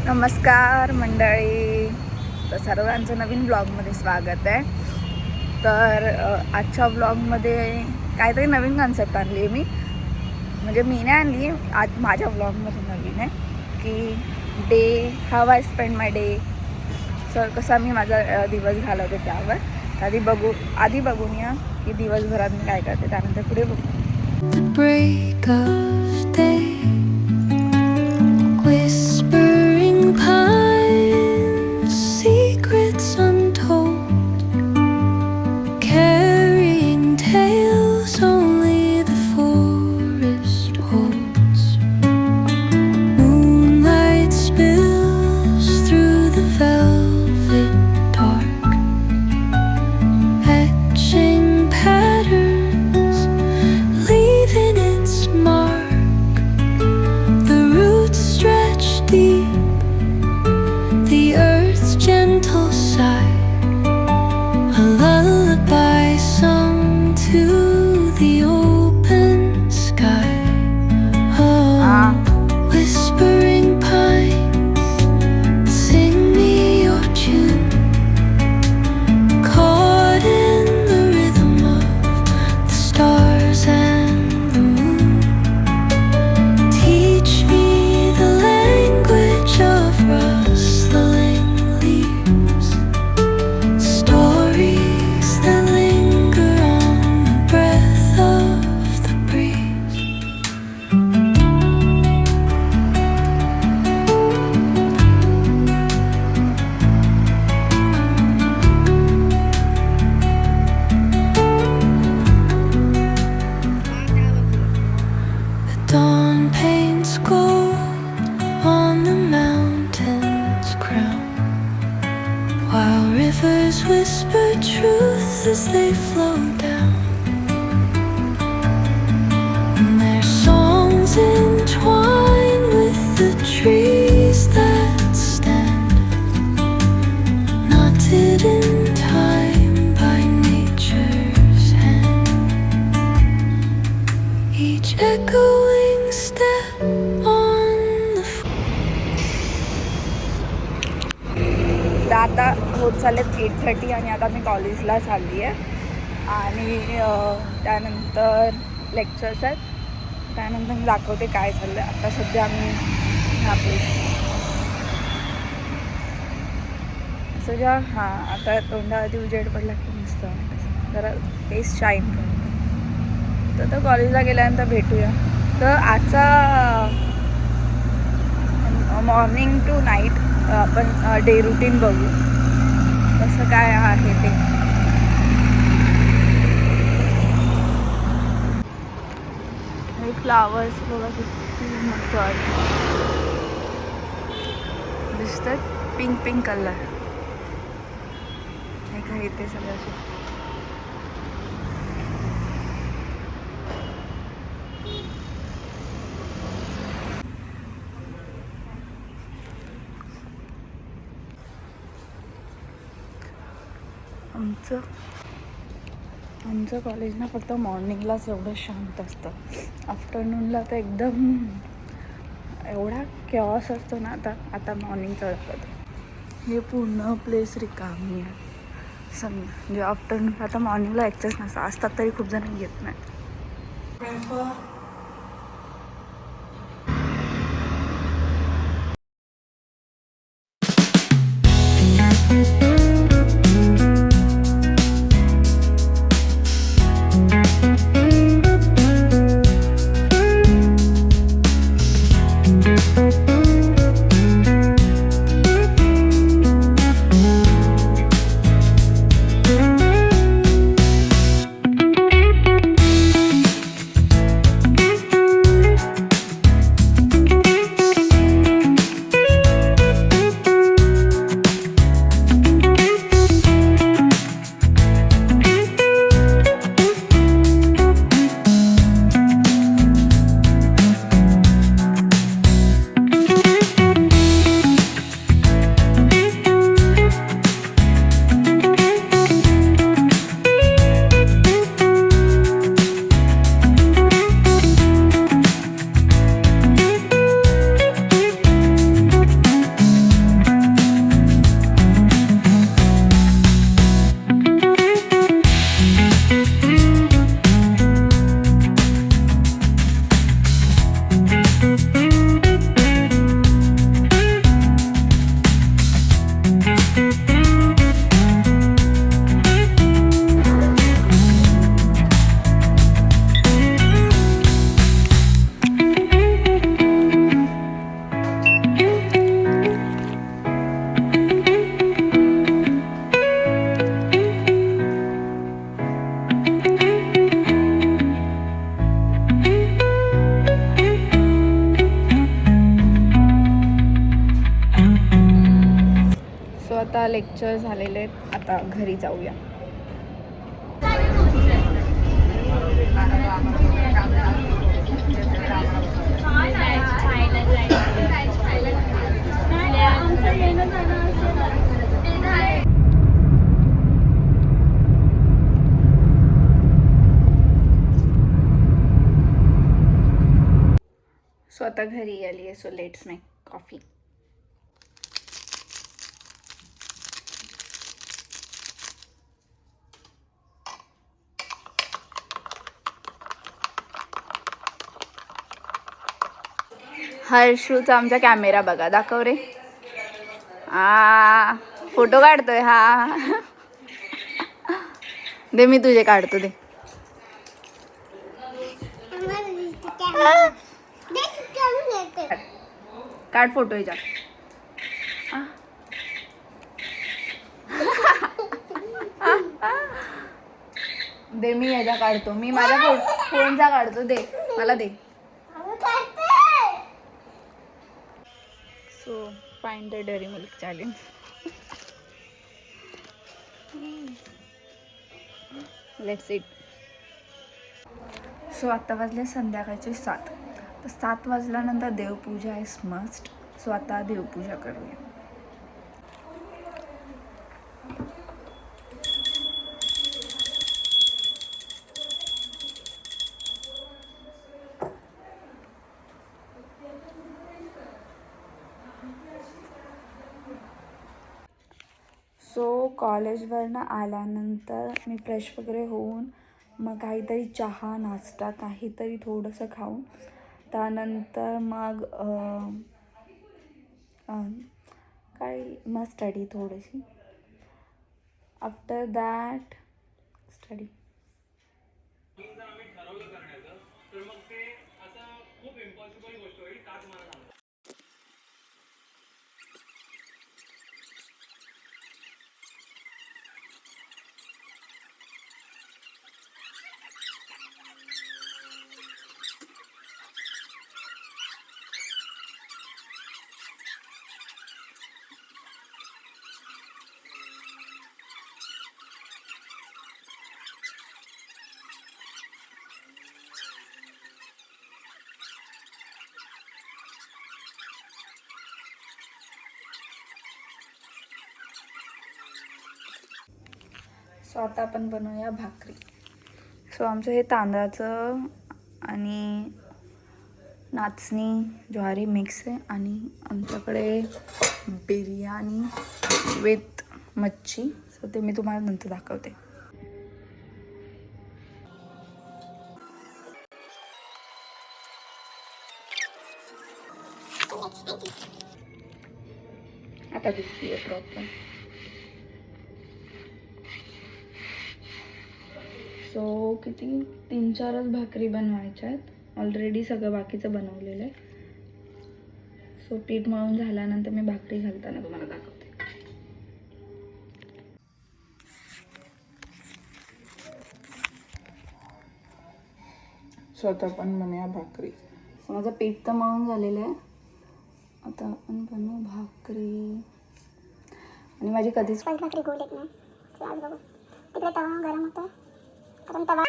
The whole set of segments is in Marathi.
नमस्कार मंडळी, तर सर्वांचं नवीन ब्लॉगमध्ये स्वागत आहे. तर आजच्या ब्लॉगमध्ये काहीतरी नवीन कन्सेप्ट आणली आहे मी. म्हणजे मी नाही आणली, आज माझ्या ब्लॉगमध्ये नवीन आहे की day how I spend my day. Sir कसा मी माझा दिवस घालवते त्यावर आधी बघूया की दिवसभरात मी काय करते, त्यानंतर पुढे बघू. Whisper truth as they flow down, and their songs entwine with the trees that stand, knotted in time by nature's hand, each echoing step on the आता होत चालेत 8:30 आणि आता मी कॉलेजला चालली आहे. आणि त्यानंतर लेक्चर्स आहेत. त्यानंतर मी दाखवते काय चाललं आहे. आता सध्या आम्ही ह्या प्लेस सध्या आता तोंडावरती उजेड पडला की मस्त जरा फेस शाईन करतो. तर कॉलेजला गेल्यानंतर भेटूया. तर आजचा मॉर्निंग टू नाईट आपण डे रुटीन बघू कसं काय आहे ते. हे फ्लावर्स बघा किती मस्त दिसतात. पिंक कलर हे काय इथे सगळं. आमचं कॉलेज ना फक्त मॉर्निंगलाच एवढं शांत असतं. आफ्टरनूनला तर एकदम एवढा कॅओस असतो ना. आता मॉर्निंगचं दाखवते. हे पूर्ण प्लेस रिकामी आहे म्हणजे आफ्टरनून. आता मॉर्निंगला लेक्चर्स असतात तरी खूप जण येत नाही. आता लेक्चर झालेले आहेत, आता घरी जाऊया. सो आता घरी आली आहे, सो लेट्स मेक कॉफी. हर्षूचा आमचा कॅमेरा बघा, दाखव रे. फोटो काढतोय हा. दे मी तुझे काढतो दे. काढ फोटो याच्या. दे मी याचा काढतो, मी माझ्या फोनचा काढतो, दे मला दे. So find the Dairy Milk challenge. Let's eat. So आता वाजले संध्याकाळचे 7. तर 7 वाजल्यानंतर देवपूजा इज मस्ट. सो आता देवपूजा करूया. सो कॉलेजवरनं आल्यानंतर मी फ्रेश वगैरे होऊन मग काहीतरी चहा नाश्ता काहीतरी थोडंसं खाऊन त्यानंतर मग मग स्टडी थोडीशी. After that study. सो आता आपण बनवूया भाकरी. सो आमचं हे तांदळाचं आणि नाचणी ज्वारी मिक्स आहे आणि आमच्याकडे बिर्याणी विथ मच्छी. सो ते मी तुम्हाला नंतर दाखवते. आता दिसतीये प्रॉपर. सो किती 3-4च भाकरी बनवायच्या आहेत. ऑलरेडी सगळं बाकीचं बनवलेलं आहे. सो पीठ मळून झाल्यानंतर मी भाकरी घालताना तुम्हाला दाखवते. सो आता आपण बनवूया भाकरी. सो माझं पीठ तर मळून झालेलं आहे. आता आपण बनवू भाकरी. आणि माझी कधीच भाकरी गोल येत नाही. आज बघू तिकडे तवा गरम होता कारण तवा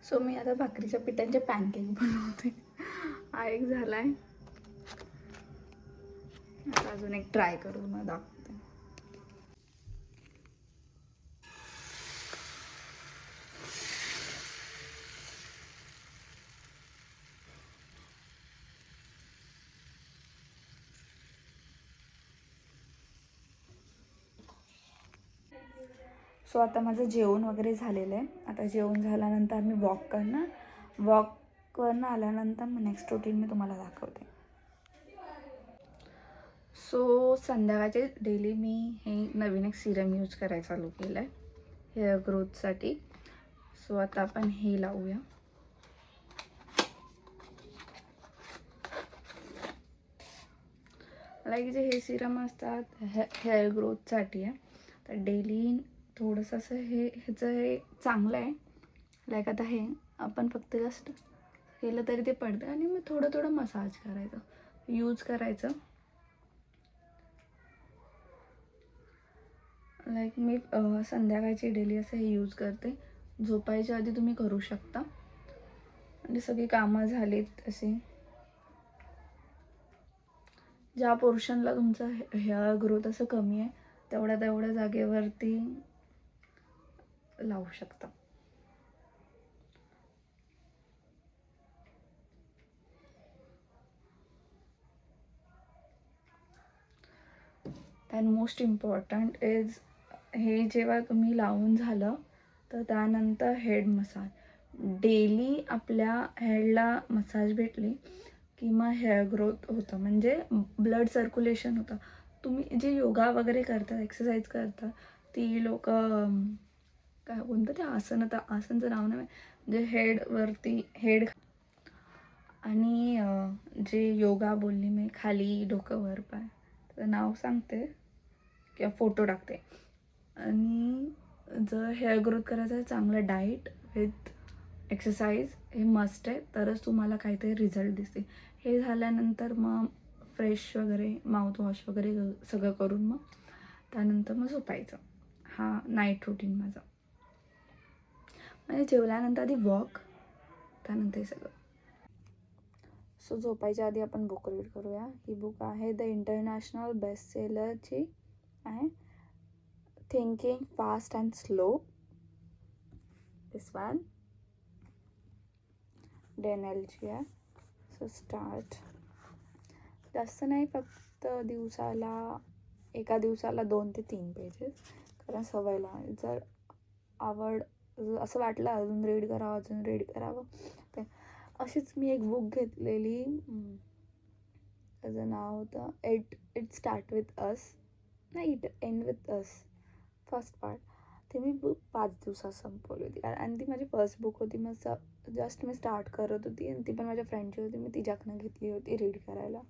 सो मी आता भाकरीच्या पिठांचे पॅनकेक बनवते. हा एक झाला आहे, आता अजून एक ट्राय करून मग दाखवते. सो आता माझं जेवण वगैरे झालेलं आहे. आता जेवण झाल्यानंतर मी वॉक करणं आल्यानंतर मग नेक्स्ट रुटीन मी तुम्हाला दाखवते. सो संध्याकाळचे डेली मी हे नवीन एक सिरम यूज करायला चालू केलं आहे हेअर ग्रोथसाठी. सो आता आपण हे लावूया. लाईक जे हे सिरम असतात हेअर ग्रोथसाठी आहे, तर डेली थोडंसं असं ह्याचं हे चांगलं आहे. लाईक आता हे आपण फक्त जस्ट केलं तरी ते पडतं आणि मग थोडं थोडं मसाज करायचं, यूज करायचं. लाईक मी संध्याकाळची डेली असं हे यूज करते. झोपायच्या आधी तुम्ही करू शकता. म्हणजे सगळी कामं झालीत अशी, ज्या पोर्शनला तुमचं हेअर ग्रोथ असं कमी आहे तेवढ्या जागेवरती लावू शकता. अँड मोस्ट इम्पॉर्टंट इज हे जेव्हा तुम्ही लावून झालं तर त्यानंतर हेड मसाज. डेली आपल्या हेडला मसाज भेटली की मग हेअर ग्रोथ होतं, म्हणजे ब्लड सर्क्युलेशन होतं. तुम्ही जे योगा वगैरे करतात, एक्सरसाइज करतात, ती लोक काय कोणतं ते आसन, आता आसनचं नाव नाही म्हणजे हेडवरती हेड आणि जे योगा बोलली मी खाली डोकं वर पाय, त्याचं नाव सांगते किंवा फोटो टाकते. आणि जर हेअर ग्रोथ करायचं आहे, चांगलं डाईट विथ एक्सरसाइज हे मस्ट आहे, तरच तुम्हाला काहीतरी रिझल्ट दिसते. हे झाल्यानंतर मग फ्रेश वगैरे माउथवॉश वगैरे सगळं करून मग त्यानंतर मग झोपायचं. हा नाईट रुटीन माझं. म्हणजे जेवल्यानंतर आधी वॉक, त्यानंतर हे सगळं. सो झोपायच्या आधी आपण बुक रीड करूया. ही बुक आहे द इंटरनॅशनल बेस्ट सेलरची आहे, thinking fast and slow. This one डेनेलची आहे. So start. जास्त नाही, फक्त एका दिवसाला 2 ते 3 पेजेस, कारण सवयला जर आवड असं वाटलं अजून रीड करावं ते अशीच मी एक बुक घेतलेली, त्याचं नाव होतं इट स्टार्ट विथ अस, नाही it end with us, first part. ते मी बुक 5 दिवसात संपवली होती, आणि ती माझी फर्स्ट बुक होती. मग जस्ट मी स्टार्ट करत होती आणि ती पण माझ्या फ्रेंडची होती. मी तिच्याकडनं घेतली होती रीड करायला.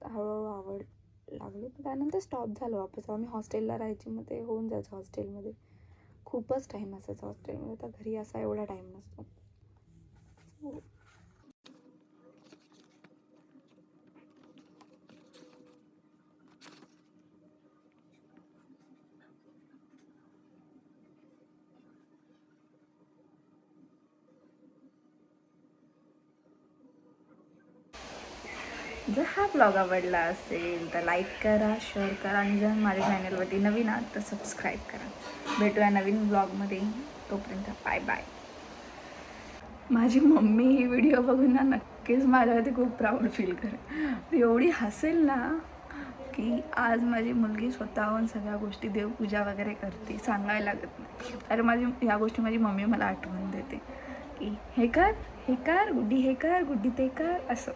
हळूहळू आवड लागली, पण त्यानंतर स्टॉप झालं वापस. आम्ही हॉस्टेलला राहायची, मग ते होऊन जायचं हॉस्टेलमध्ये, खूपच टाईम असायचा हॉस्टेलमध्ये. तर घरी असा एवढा टाईम नसतो. जर हा ब्लॉग आवडला असेल तर लाईक करा, शेअर करा, आणि जर माझ्या चॅनलवरती नवीन आहात तर सबस्क्राईब करा. भेटूया नवीन ब्लॉगमध्ये. तोपर्यंत बाय बाय. माझी मम्मी ही व्हिडिओ बघून ना नक्कीच माझ्यावरती खूप प्राऊड फील करेल. एवढी हसेल ना की आज माझी मुलगी स्वतःहून सगळ्या गोष्टी देवपूजा वगैरे करते, सांगायला लागत नाही. कारण ह्या गोष्टी माझी मम्मी मला आठवण देते की हे कर गुड्डी, हे कर गुड्डी, ते कर, असं.